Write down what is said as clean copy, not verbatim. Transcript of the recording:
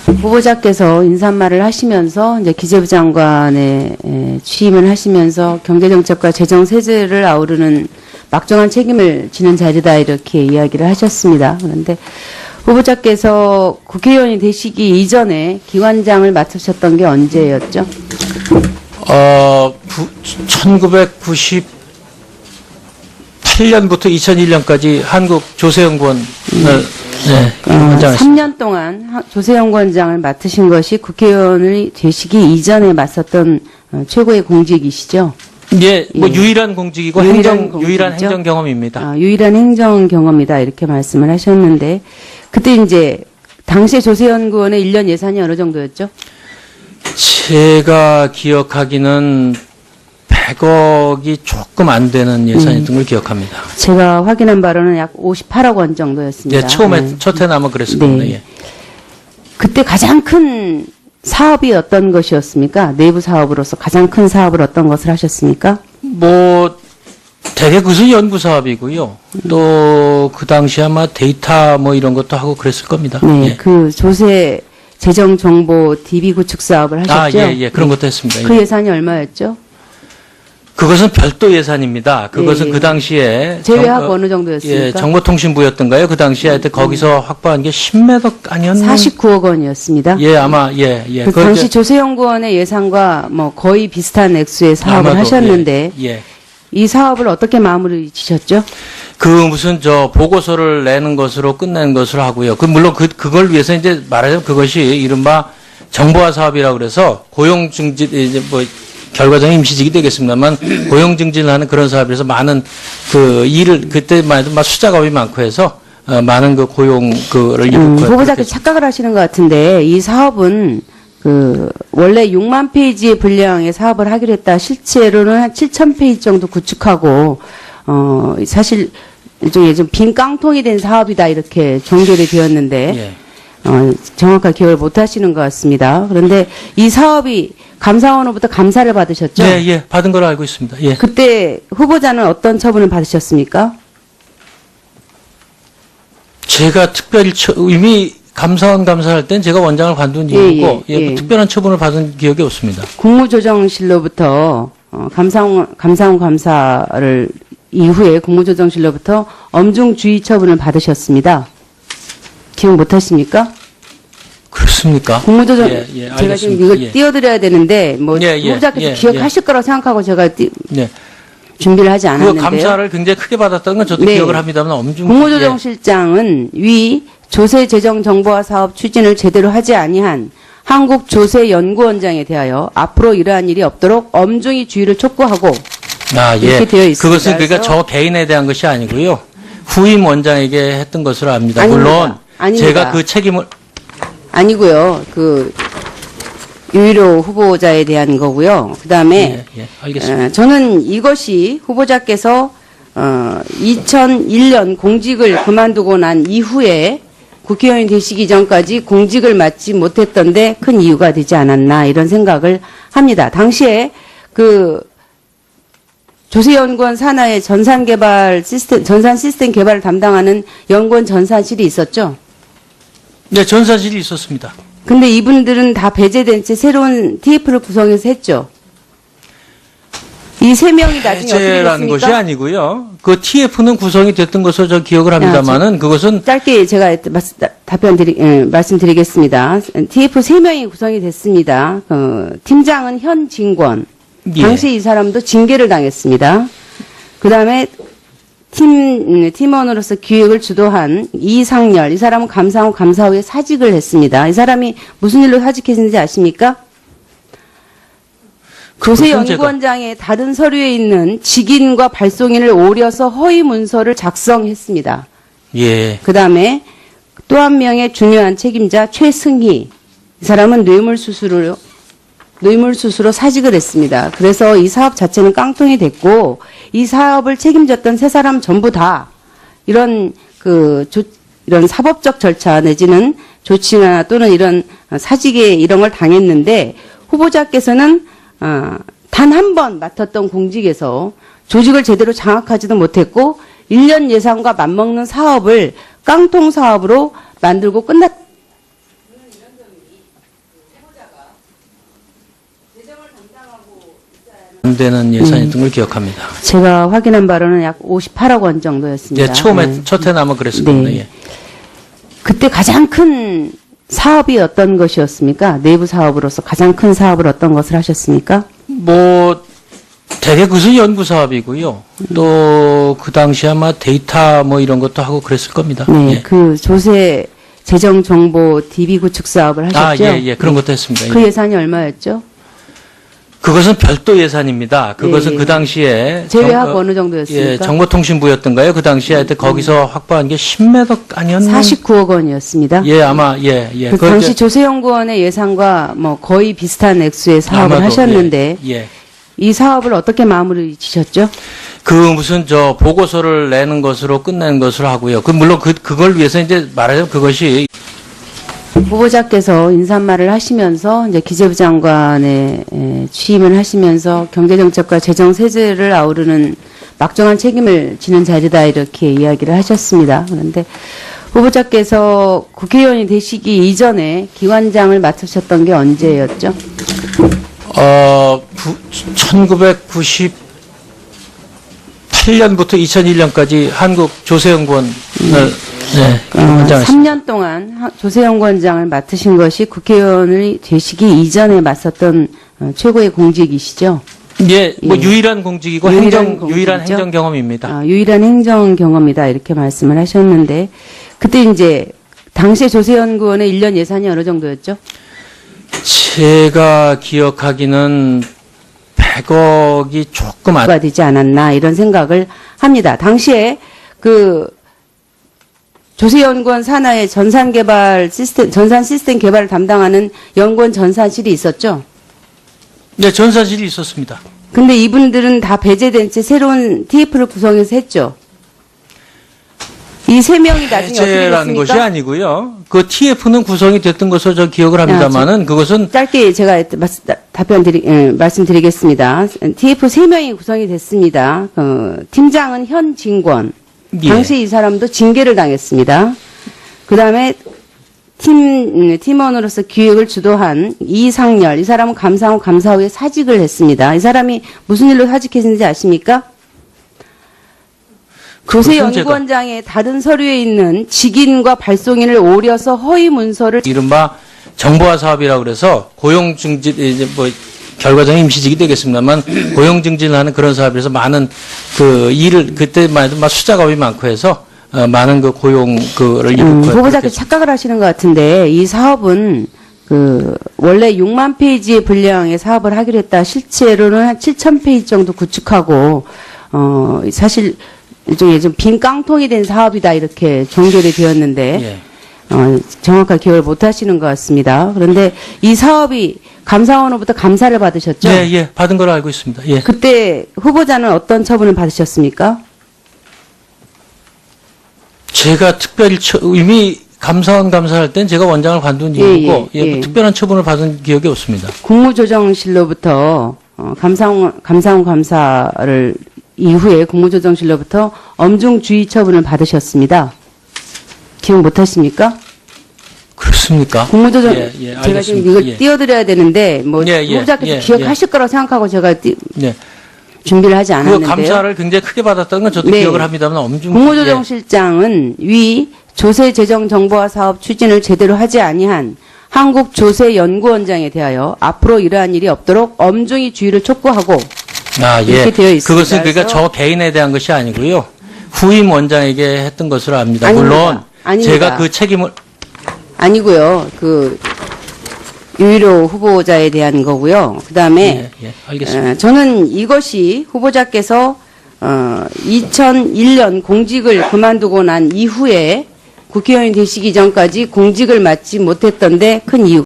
후보자께서 인사말을 하시면서 이제 기재부 장관에 취임을 하시면서 경제정책과 재정세제를 아우르는 막중한 책임을 지는 자리다 이렇게 이야기를 하셨습니다. 그런데 후보자께서 국회의원이 되시기 이전에 기관장을 맡으셨던 게 언제였죠? 1998년부터 2001년까지 한국조세연구원 기관장을 3년 동안 조세연구원장을 맡으신 것이 국회의원이 되시기 이전에 맡았던 최고의 공직이시죠? 예, 뭐 유일한 공직이고 유일한 행정 경험입니다. 유일한 행정 경험이다 이렇게 말씀을 하셨는데 그때 이제 당시에 조세연구원의 1년 예산이 어느 정도였죠? 제가 기억하기는 100억이 조금 안 되는 예산이었던 걸 기억합니다. 제가 확인한 바로는 약 58억 원 정도였습니다. 예, 처음에 첫 해는 아마 그랬을 겁니다. 예. 그때 가장 큰 사업이 어떤 것이었습니까? 내부 사업으로서 가장 큰 사업을 어떤 것을 하셨습니까? 뭐 대개 그것은 연구 사업이고요. 또 그 당시 아마 데이터 뭐 이런 것도 하고 그랬을 겁니다. 네, 예. 그 조세 재정 정보 DB 구축 사업을 하셨죠? 예, 그런 것도 했습니다. 그 예. 예산이 얼마였죠? 그것은 별도 예산입니다. 그것은 예. 그 당시에 제외하고 어느 정도였습니까? 예, 정보통신부였던가요? 그 당시에 하여튼 거기서 확보한 게 10매덕 아니었나? 49억 원이었습니다. 예, 아마 예. 그 당시 조세연구원의 예산과 뭐 거의 비슷한 액수의 사업을 아마도, 하셨는데 예. 이 사업을 어떻게 마무리 지셨죠? 그 무슨 보고서를 내는 것으로 끝내는 것으로 하고요. 물론 그걸 위해서 이제 말하자면 그것이 이른바 정보화 사업이라고 그래서 고용 증진 이제 뭐 결과적인 임시직이 되겠습니다만 고용 증진을 하는 그런 사업에서 많은 그 일을 그때만 해도 막 숫자가 많고 해서 많은 그 고용 그를 이루고 후보자께서 착각을 하시는 것 같은데 이 사업은 그 원래 6만 페이지의 분량의 사업을 하기로 했다. 실제로는 한 7천 페이지 정도 구축하고 사실 일종의 좀 빈 깡통이 된 사업이다 이렇게 종결이 되었는데 예. 정확하게 기억을 못 하시는 것 같습니다. 그런데 이 사업이 감사원으로부터 감사를 받으셨죠? 네, 예, 받은 걸로 알고 있습니다. 예. 그때 후보자는 어떤 처분을 받으셨습니까? 제가 특별히 이미 감사원 감사할 땐 제가 원장을 관둔 이후고 예. 특별한 처분을 받은 기억이 없습니다. 국무조정실로부터 감사원 감사를 이후에 국무조정실로부터 엄중주의 처분을 받으셨습니다. 기억 못하십니까? 그렇습니까? 국무조정 예, 제가 지금 알겠습니다. 이거 예. 띄워드려야 되는데 뭐 예, 후보자께서 기억하실 거라고 생각하고 제가 네. 준비를 하지 그 않았는데요. 감사를 굉장히 크게 받았다는 건 저도 네. 기억을 합니다만 엄중 국무조정실장은 위 조세재정정보화 사업 추진을 제대로 하지 아니한 한국조세연구원장에 대하여 앞으로 이러한 일이 없도록 엄중히 주의를 촉구하고 이렇게 되어 있습니다. 그것은 그러니까 저 개인에 대한 것이 아니고요. 후임 원장에게 했던 것으로 압니다. 아닙니다. 물론 아닙니다. 제가 그 책임을 아니고요. 그 유일호 후보자에 대한 거고요. 그다음에 알겠습니다. 저는 이것이 후보자께서 2001년 공직을 그만두고 난 이후에 국회의원이 되시기 전까지 공직을 맡지 못했던데 큰 이유가 되지 않았나 이런 생각을 합니다. 당시에 그 조세연구원 산하의 전산 시스템 개발을 담당하는 연구원 전산실이 있었죠. 네, 전사실이 있었습니다. 근데 이분들은 다 배제된 채 새로운 TF를 구성해서 했죠. 이 세 명이 나중에 어떻게 해제라는 것이 됐습니까? 아니고요. 그 TF는 구성이 됐던 것으로 저 기억을 합니다만은 그것은 짧게 제가 말씀드리겠습니다. TF 3명이 구성이 됐습니다. 팀장은 현진권. 예. 당시 이 사람도 징계를 당했습니다. 그 다음에 팀원으로서 기획을 주도한 이상열. 이 사람은 감사 후 감사 후에 사직을 했습니다. 이 사람이 무슨 일로 사직했는지 아십니까? 조세연구원장의 다른 서류에 있는 직인과 발송인을 오려서 허위 문서를 작성했습니다. 예. 그 다음에 또 한 명의 중요한 책임자 최승희. 이 사람은 뇌물수수로 사직을 했습니다. 그래서 이 사업 자체는 깡통이 됐고 이 사업을 책임졌던 세 사람 전부 다 이런 이런 사법적 절차 내지는 조치나 또는 이런 사직에 이런 걸 당했는데 후보자께서는 단 한 번 맡았던 공직에서 조직을 제대로 장악하지도 못했고 1년 예산과 맞먹는 사업을 깡통 사업으로 만들고 안 되는 예산이었던 걸 기억합니다. 제가 확인한 바로는 약 58억 원 정도였습니다. 예, 처음에 네. 첫 해는 아마 그랬을 네. 겁니다. 예. 그때 가장 큰 사업이 어떤 것이었습니까? 내부 사업으로서 가장 큰 사업을 어떤 것을 하셨습니까? 뭐 대개 그것은 연구 사업이고요. 또 그 당시 아마 데이터 뭐 이런 것도 하고 그랬을 겁니다. 네, 예. 그 조세 재정 정보 DB 구축 사업을 하셨죠? 예, 그런 것도 했습니다. 그 예. 예산이 얼마였죠? 그것은 별도 예산입니다. 그것은 예, 예. 그 당시에 제외하고 어느 정도였습니까? 예, 정보통신부였던가요? 그 당시에 하여튼 거기서 확보한 게 10매덕 아니었나요? 49억 원이었습니다. 예, 아마 예. 그 그거 당시 이제 조세연구원의 예산과 뭐 거의 비슷한 액수의 사업을 아마도, 하셨는데 예. 이 사업을 어떻게 마무리 지셨죠? 그 무슨 저 보고서를 내는 것으로 끝내는 것으로 하고요. 그 물론 그걸 위해서 이제 말하자면 그것이 후보자께서 인사말을 하시면서 이제 기재부 장관에 취임을 하시면서 경제정책과 재정세제를 아우르는 막중한 책임을 지는 자리다 이렇게 이야기를 하셨습니다. 그런데 후보자께서 국회의원이 되시기 이전에 기관장을 맡으셨던 게 언제였죠? 1998년부터 2001년까지 한국 조세연구원을 기관장했습니다. 3년 동안 조세연구원장을 맡으신 것이 국회의원이 되시기 이전에 맡았던 최고의 공직이시죠? 예, 뭐 예. 유일한 공직이고 유일한 유일한 공직이죠? 행정 경험입니다. 유일한 행정 경험이다 이렇게 말씀을 하셨는데 그때 이제 당시에 조세연구원의 1년 예산이 어느 정도였죠? 제가 기억하기는 100억이 조금 안 가 되지 않았나 이런 생각을 합니다. 당시에 그 조세연구원 산하의 전산 시스템 개발을 담당하는 연구원 전산실이 있었죠. 네, 전산실이 있었습니다. 근데 이분들은 다 배제된 채 새로운 TF를 구성해서 했죠. 이 세 명이 나중에 어떻게 해제라는 것이 됐습니까? 아니고요. 그 TF는 구성이 됐던 것으로 저 기억을 합니다만은 그것은 짧게 제가 말씀드리겠습니다. TF 3명이 구성이 됐습니다. 팀장은 현진권. 예. 당시 이 사람도 징계를 당했습니다. 그 다음에 팀원으로서 기획을 주도한 이상열. 이 사람은 감사원 감사후에 사직을 했습니다. 이 사람이 무슨 일로 사직했는지 아십니까? 조세연구원장의 다른 서류에 있는 직인과 발송인을 오려서 허위 문서를 이른바 정보화 사업이라고 그래서 고용 증진 이제 뭐 결과적인 임시직이 되겠습니다만 고용 증진을 하는 그런 사업에서 많은 그 일을 그때만 해도 막 숫자가업이 많고 해서 많은 그 고용 그를 일으켜 후보자께서 착각을 하시는 것 같은데 이 사업은 원래 6만 페이지의 분량의 사업을 하기로 했다. 실제로는 한 7천 페이지 정도 구축하고 사실 일종의 좀 빈 깡통이 된 사업이다 이렇게 종결이 되었는데 예. 정확하게 기억을 못 하시는 것 같습니다. 그런데 이 사업이 감사원으로부터 감사를 받으셨죠? 예, 예, 받은 걸로 알고 있습니다. 예. 그때 후보자는 어떤 처분을 받으셨습니까? 제가 특별히 이미 감사원 감사할 땐 제가 원장을 관둔 이후고 뭐 특별한 처분을 받은 기억이 없습니다. 국무조정실로부터 감사원 감사를 이후에 국무조정실로부터 엄중주의 처분을 받으셨습니다. 기억 못 하십니까? 그렇습니까? 국무조정 예, 제가 알겠습니다. 지금 이걸 예. 띄워드려야 되는데 뭐 예, 예, 후보자께서 예, 기억하실 거라고 생각하고 제가 네. 준비를 하지 그 않았는데요. 감사를 굉장히 크게 받았다는 건 저도 네. 기억을 합니다만 엄중 국무조정실장은 위 조세재정정보화 사업 추진을 제대로 하지 아니한 한국조세연구원장에 대하여 앞으로 이러한 일이 없도록 엄중히 주의를 촉구하고 예. 이렇게 되어 있습니다. 그것은 그러니까 그래서 저 개인에 대한 것이 아니고요. 후임 원장에게 했던 것으로 압니다. 아닙니다. 물론 아닙니다. 제가 그 책임을 아니고요. 유일호 후보자에 대한 거고요. 그다음에 알겠습니다. 저는 이것이 후보자께서 2001년 공직을 그만두고 난 이후에 국회의원이 되시기 전까지 공직을 맡지 못했던데 큰 이유